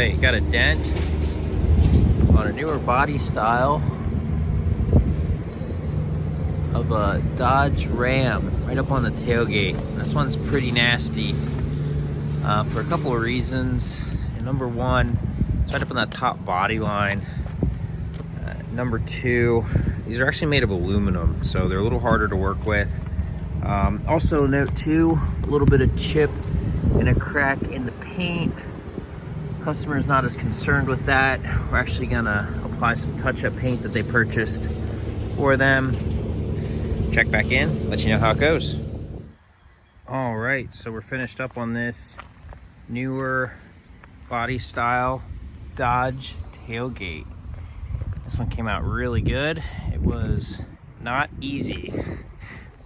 right, got a dent on a newer body style of a Dodge Ram right up on the tailgate. This one's pretty nasty for a couple of reasons. Number one, it's right up on that top body line. Number two, these are actually made of aluminum, so they're a little harder to work with. Also note two, a little bit of chip and a crack in the paint. Customer's not as concerned with that. We're actually gonna apply some touch-up paint that they purchased for them. Check back in, let you know how it goes. All right, so we're finished up on this newer body style Dodge Tailgate. This one came out really good. It was not easy,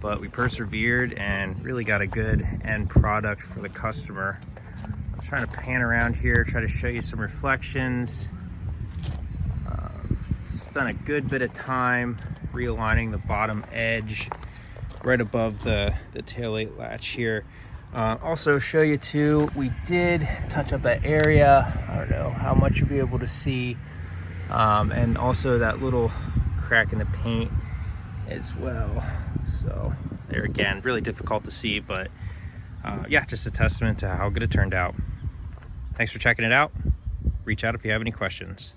but we persevered and really got a good end product for the customer. I'm trying to pan around here, try to show you some reflections. Spent a good bit of time realigning the bottom edge right above the tailgate latch here. Also show you too, we did touch up that area. I don't know how much you'll be able to see. And also that little crack in the paint as well. So there again, really difficult to see, but yeah, just a testament to how good it turned out. Thanks for checking it out. Reach out if you have any questions.